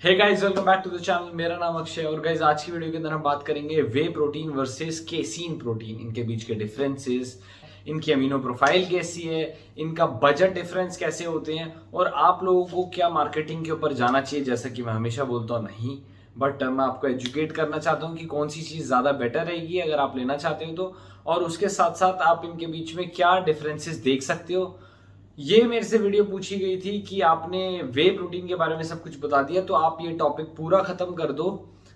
Hey guys, welcome back to the channel. मेरा नाम अक्षय और गाइस आज की वीडियो के अंदर हम बात करेंगे वे प्रोटीन वर्सेस केसीन प्रोटीन, इनके बीच के डिफरेंसेस, इनकी अमीनो प्रोफाइल कैसी है, इनका बजट डिफरेंस कैसे होते हैं और आप लोगों को क्या मार्केटिंग के ऊपर जाना चाहिए। जैसा कि मैं हमेशा बोलता हूँ नहीं, बट मैं आपको एजुकेट करना चाहता हूँ कि कौन सी चीज़ ज़्यादा बेटर रहेगी अगर आप लेना चाहते हो तो, और उसके साथ साथ आप इनके बीच में क्या डिफरेंसेस देख सकते हो। ये मेरे से वीडियो पूछी गई थी कि आपने वे प्रोटीन के बारे में सब कुछ बता दिया, तो आप ये टॉपिक पूरा खत्म कर दो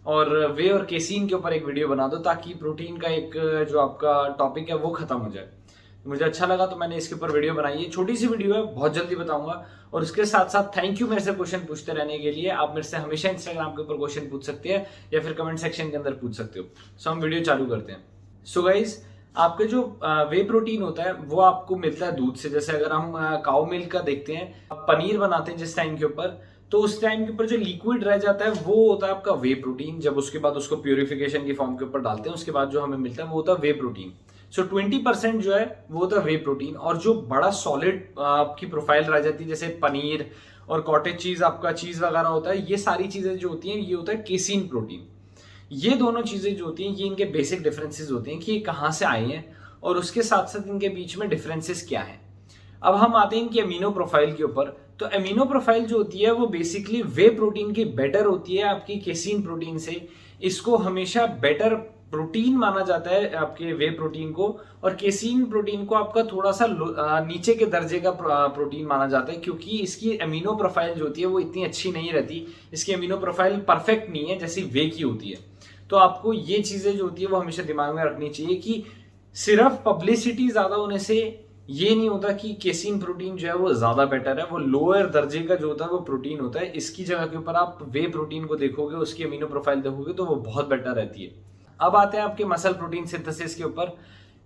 और वे और केसीन के ऊपर एक वीडियो बना दो ताकि प्रोटीन का एक जो आपका टॉपिक है वो खत्म हो जाए। तो मुझे अच्छा लगा तो मैंने इसके ऊपर वीडियो बनाई है। छोटी सी वीडियो है, बहुत जल्दी बताऊंगा। और उसके साथ साथ थैंक यू मेरे से क्वेश्चन पूछते रहने के लिए। आप मेरे से हमेशा इंस्टाग्राम के ऊपर क्वेश्चन पूछ सकते हैं या फिर कमेंट सेक्शन के अंदर पूछ सकते हो। सो हम वीडियो चालू करते हैं। सो गाइज, आपके जो वे प्रोटीन होता है वो आपको मिलता है दूध से। जैसे अगर हम काउ मिल्क का देखते हैं, पनीर बनाते हैं जिस टाइम के ऊपर, तो उस टाइम के ऊपर जो लिक्विड रह जाता है वो होता है आपका वे प्रोटीन। जब उसके बाद उसको प्यूरिफिकेशन की फॉर्म के ऊपर डालते हैं, उसके बाद जो हमें मिलता है वो होता है वे प्रोटीन। सो 20% जो है वो होता है वे प्रोटीन, और जो बड़ा सॉलिड आपकी प्रोफाइल रह जाती है जैसे पनीर और कॉटेज चीज, आपका चीज वगैरह होता है, ये सारी चीजें जो होती हैं ये होता है केसीन प्रोटीन। ये दोनों चीजें जो होती हैं ये इनके बेसिक डिफरेंसेस होते हैं कि ये कहाँ से आए हैं और उसके साथ साथ इनके बीच में डिफरेंसेस क्या हैं। अब हम आते हैं इनकी अमीनो प्रोफाइल के ऊपर। तो अमीनो प्रोफाइल जो होती है वो बेसिकली वे प्रोटीन की बेटर होती है आपकी केसीन प्रोटीन से। इसको हमेशा बेटर प्रोटीन माना जाता है आपके वे प्रोटीन को, और केसीन प्रोटीन को आपका थोड़ा सा नीचे के दर्जे का प्रोटीन माना जाता है, क्योंकि इसकी अमीनो प्रोफाइल जो होती है वो इतनी अच्छी नहीं रहती। इसकी अमीनो प्रोफाइल परफेक्ट नहीं है जैसी वे की होती है। तो आपको ये चीजें जो होती है वो हमेशा दिमाग में रखनी चाहिए कि सिर्फ पब्लिसिटी ज्यादा होने से ये नहीं होता कि केसीन प्रोटीन जो है वो ज्यादा बेटर है। वो लोअर दर्जे का जो होता है वो प्रोटीन होता है। इसकी जगह के ऊपर आप वे प्रोटीन को देखोगे, उसकी अमीनो प्रोफाइल देखोगे तो वो बहुत बेटर रहती है। अब आते हैं आपके मसल प्रोटीन सिंथेसिस के ऊपर।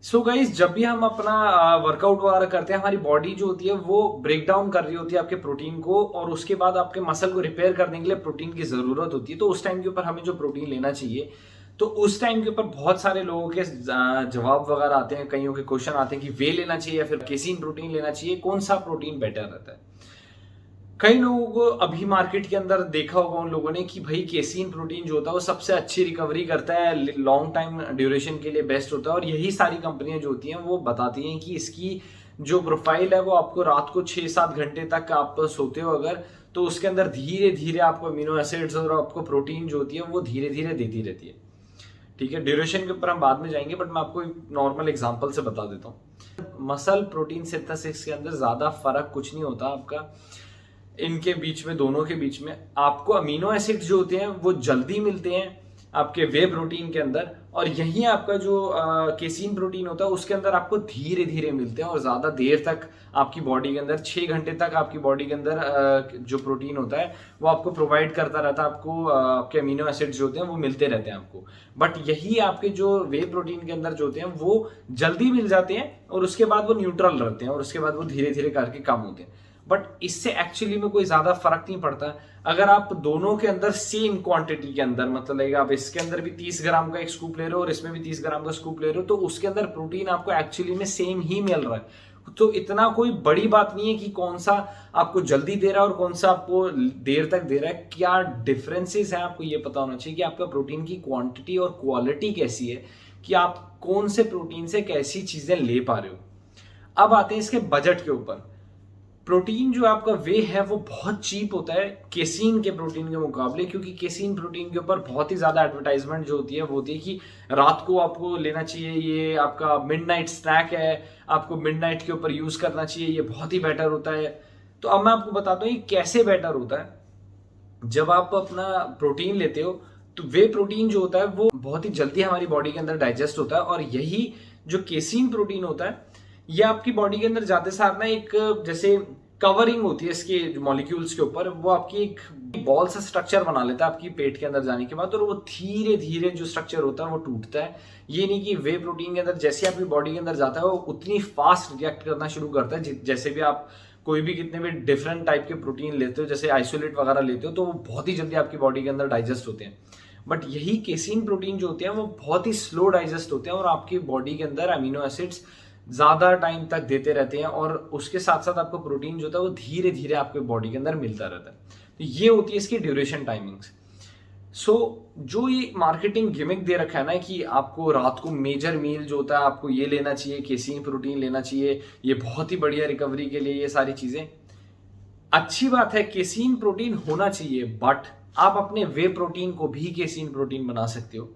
सो गाइस, जब भी हम अपना वर्कआउट वगैरह करते हैं, हमारी बॉडी जो होती है वो ब्रेक डाउन कर रही होती है आपके प्रोटीन को, और उसके बाद आपके मसल को रिपेयर करने के लिए प्रोटीन की जरूरत होती है। तो उस टाइम के ऊपर हमें जो प्रोटीन लेना चाहिए, तो उस टाइम के ऊपर बहुत सारे लोगों के जवाब वगैरह आते हैं, कईयों के क्वेश्चन आते हैं कि वे लेना चाहिए या फिर केसीन प्रोटीन लेना चाहिए, कौन सा प्रोटीन बेटर रहता है। कई लोगों को अभी मार्केट के अंदर देखा होगा उन लोगों ने कि भाई केसीन प्रोटीन जो होता है वो सबसे अच्छी रिकवरी करता है, लॉन्ग टाइम ड्यूरेशन के लिए बेस्ट होता है। और यही सारी कंपनियां जो होती हैं वो बताती हैं कि इसकी जो प्रोफाइल है वो आपको रात को 6-7 घंटे तक आप सोते हो अगर, तो उसके अंदर धीरे धीरे आपको अमीनो एसिड्स और आपको प्रोटीन जो होती है वो धीरे धीरे देती रहती है। ठीक है, ड्यूरेशन के ऊपर हम बाद में जाएंगे, बट मैं आपको एक नॉर्मल एग्जांपल से बता देता हूँ। मसल प्रोटीन सिंथेसिस के अंदर ज्यादा फर्क कुछ नहीं होता आपका इनके बीच में, दोनों के बीच में। आपको अमीनो एसिड जो होते हैं वो जल्दी मिलते हैं आपके वे प्रोटीन के अंदर, और यही आपका जो केसीन प्रोटीन होता है उसके अंदर आपको धीरे धीरे मिलते हैं और ज्यादा देर तक आपकी बॉडी के अंदर, 6 घंटे तक आपकी बॉडी के अंदर जो प्रोटीन होता है वो आपको प्रोवाइड करता रहता है। आपको आपके अमीनो एसिड जो होते हैं वो मिलते रहते हैं आपको। बट यही आपके जो वे प्रोटीन के अंदर जो होते हैं वो जल्दी मिल जाते हैं और उसके बाद वो न्यूट्रल रहते हैं और उसके बाद वो धीरे धीरे करके कम होते हैं। बट इससे एक्चुअली में कोई ज्यादा फर्क नहीं पड़ता अगर आप दोनों के अंदर सेम क्वांटिटी के अंदर, मतलब आप इसके अंदर भी 30 ग्राम का एक स्कूप ले रहे हो और इसमें भी 30 ग्राम का स्कूप ले रहे हो, तो उसके अंदर प्रोटीन आपको एक्चुअली में सेम ही मिल रहा है। तो इतना कोई बड़ी बात नहीं है कि कौन सा आपको जल्दी दे रहा है और कौन सा आपको देर तक दे रहा है। क्या डिफरेंसेस है आपको ये पता होना चाहिए कि आपका प्रोटीन की क्वांटिटी और क्वालिटी कैसी है, कि आप कौन से प्रोटीन से कैसी चीजें ले पा रहे हो। अब आते हैं इसके बजट के ऊपर। प्रोटीन जो आपका वे है वो बहुत चीप होता है केसीन के प्रोटीन के मुकाबले, क्योंकि केसीन प्रोटीन के ऊपर बहुत ही ज्यादा एडवर्टाइजमेंट जो होती है वो होती है कि रात को आपको लेना चाहिए, ये आपका मिडनाइट स्नैक है, आपको मिडनाइट के ऊपर यूज करना चाहिए, ये बहुत ही बेटर होता है। तो अब मैं आपको बताता हूँ ये कैसे बेटर होता है। जब आप अपना प्रोटीन लेते हो तो वे प्रोटीन जो होता है वो बहुत ही जल्दी हमारी बॉडी के अंदर डाइजेस्ट होता है, और यही जो केसीन प्रोटीन होता है ये आपकी बॉडी के अंदर जाते साथ ना एक जैसे कवरिंग होती है इसके मॉलिक्यूल्स के ऊपर, वो आपकी एक बॉल सा स्ट्रक्चर बना लेता है आपकी पेट के अंदर जाने के बाद, और वो धीरे धीरे जो स्ट्रक्चर होता है वो टूटता है। ये नहीं कि वे प्रोटीन के अंदर जैसे आपकी बॉडी के अंदर जाता है वो उतनी फास्ट रिएक्ट करना शुरू करता है। जैसे भी आप कोई भी कितने भी डिफरेंट टाइप के प्रोटीन लेते हो, जैसे आइसोलेट वगैरह लेते हो, तो वो बहुत ही जल्दी आपकी बॉडी के अंदर डाइजेस्ट होते हैं। बट यही केसीन प्रोटीन जो होते हैं वो बहुत ही स्लो डाइजेस्ट होते हैं और आपकी बॉडी के अंदर अमीनो एसिड्स ज्यादा टाइम तक देते रहते हैं, और उसके साथ साथ आपको प्रोटीन जो होता है वो धीरे धीरे आपके बॉडी के अंदर मिलता रहता है। तो ये होती है इसकी ड्यूरेशन टाइमिंग्स। जो ये मार्केटिंग गिमिक दे रखा है ना कि आपको रात को मेजर मील जो होता है आपको ये लेना चाहिए, केसीन प्रोटीन लेना चाहिए, ये बहुत ही बढ़िया रिकवरी के लिए, ये सारी चीजें अच्छी बात है, केसीन प्रोटीन होना चाहिए, बट आप अपने वे प्रोटीन को भी केसीन प्रोटीन बना सकते हो।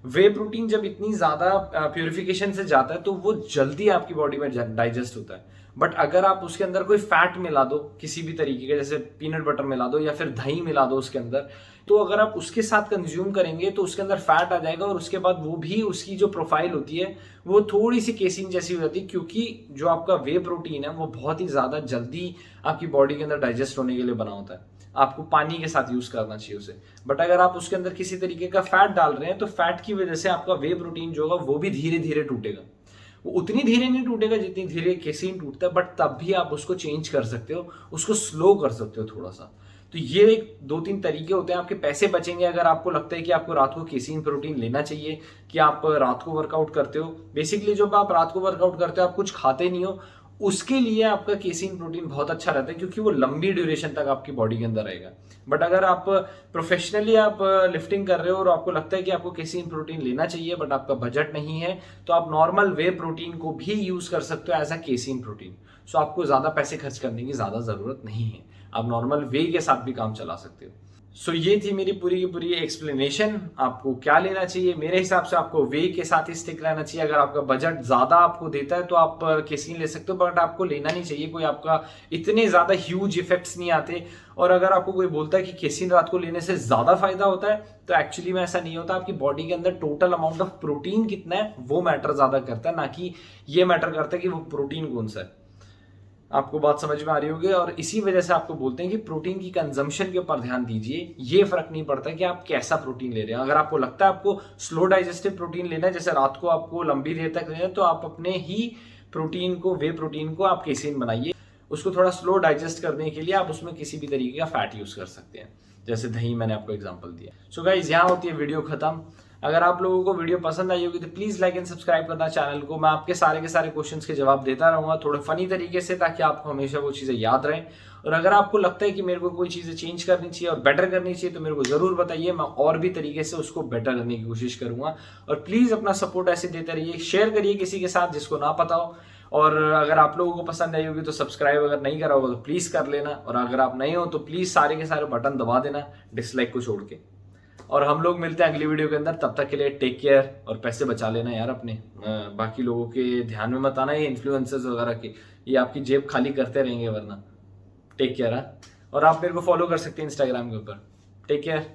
वे प्रोटीन जब इतनी ज्यादा प्योरिफिकेशन से जाता है तो वो जल्दी आपकी बॉडी में डाइजेस्ट होता है। बट अगर आप उसके अंदर कोई फैट मिला दो किसी भी तरीके का, जैसे पीनट बटर मिला दो या फिर दही मिला दो उसके अंदर, तो अगर आप उसके साथ कंज्यूम करेंगे तो उसके अंदर फैट आ जाएगा और उसके बाद वो भी उसकी जो प्रोफाइल होती है वो थोड़ी सी केसिन जैसी हो जाती है, क्योंकि जो आपका वे प्रोटीन है वो बहुत ही ज्यादा जल्दी आपकी बॉडी के अंदर डाइजेस्ट होने के लिए बना होता है। आपको पानी के साथ यूज करना चाहिए उसे। बट अगर आप उसके अंदर किसी तरीके का फैट डाल रहे हैं तो फैट की वजह से आपका वे प्रोटीन जो होगा वो भी धीरे धीरे टूटेगा। वो उतनी धीरे नहीं टूटेगा जितनी धीरे केसीन टूटता है, बट तब भी आप उसको चेंज कर सकते हो, उसको स्लो कर सकते हो थोड़ा सा। तो ये एक 2-3 तरीके होते हैं, आपके पैसे बचेंगे अगर आपको लगता है कि आपको रात को केसीन प्रोटीन लेना चाहिए, कि आप रात को वर्कआउट करते हो। बेसिकली जब आप रात को वर्कआउट करते हो आप कुछ खाते नहीं हो, उसके लिए आपका केसीन प्रोटीन बहुत अच्छा रहता है क्योंकि वो लंबी ड्यूरेशन तक आपकी बॉडी के अंदर रहेगा। बट अगर आप प्रोफेशनली आप लिफ्टिंग कर रहे हो और आपको लगता है कि आपको केसीन प्रोटीन लेना चाहिए बट आपका बजट नहीं है, तो आप नॉर्मल वे प्रोटीन को भी यूज कर सकते हो एज अ केसीन प्रोटीन। सो आपको ज्यादा पैसे खर्च करने की ज्यादा जरूरत नहीं है, आप नॉर्मल वे के साथ भी काम चला सकते हो। सो ये थी मेरी पूरी की पूरी एक्सप्लेनेशन, आपको क्या लेना चाहिए। मेरे हिसाब से आपको वे के साथ ही स्टिक रहना चाहिए। अगर आपका बजट ज्यादा आपको देता है तो आप केसीन ले सकते हो, बट आपको लेना नहीं चाहिए, कोई आपका इतने ज्यादा ह्यूज इफेक्ट्स नहीं आते। और अगर आपको कोई बोलता है कि केसीन रात को लेने से ज्यादा फायदा होता है, तो एक्चुअली में ऐसा नहीं होता। आपकी बॉडी के अंदर टोटल अमाउंट ऑफ प्रोटीन कितना है वो मैटर ज्यादा करता है, ना कि ये मैटर करता है कि वो प्रोटीन कौन सा है। आपको बात समझ में आ रही होगी। और इसी वजह से आपको बोलते हैं कि प्रोटीन की कंजम्पशन के ऊपर ध्यान दीजिए। ये फर्क नहीं पड़ता कि आप कैसा प्रोटीन ले रहे हैं। अगर आपको लगता है आपको स्लो डाइजेस्टिव प्रोटीन लेना है, जैसे रात को आपको लंबी देर तक लेना है, तो आप अपने ही प्रोटीन को, वे प्रोटीन को आप केसीन बनाइए। उसको थोड़ा स्लो डाइजेस्ट करने के लिए आप उसमें किसी भी तरीके का फैट यूज कर सकते हैं, जैसे दही मैंने आपको एग्जांपल दिया। सो गाइस, यहाँ होती है वीडियो खत्म। अगर आप लोगों को वीडियो पसंद आई होगी तो प्लीज लाइक एंड सब्सक्राइब करना चैनल को। मैं आपके सारे के सारे क्वेश्चंस के जवाब देता रहूंगा थोड़े फनी तरीके से, ताकि आपको हमेशा वो चीजें याद रहें। और अगर आपको लगता है कि मेरे को कोई चीजें चेंज करनी चाहिए और बेटर करनी चाहिए तो मेरे को जरूर बताइए, मैं और भी तरीके से उसको बेटर करने की कोशिश करूंगा। और प्लीज अपना सपोर्ट ऐसे देते रहिए, शेयर करिए किसी के साथ जिसको ना पता हो। और अगर आप लोगों को पसंद आई होगी तो सब्सक्राइब अगर नहीं करा होगा तो प्लीज कर लेना। और अगर आप नहीं हो तो प्लीज सारे के सारे बटन दबा देना, डिसलाइक को छोड़ के। और हम लोग मिलते हैं अगली वीडियो के अंदर। तब तक के लिए टेक केयर और पैसे बचा लेना यार अपने। बाकी लोगों के ध्यान में मत आना, ये इन्फ्लुएंसर्स वगैरह के, ये आपकी जेब खाली करते रहेंगे वरना। Take care. और आप मेरे को फॉलो कर सकते हैं इंस्टाग्राम के ऊपर। Take care.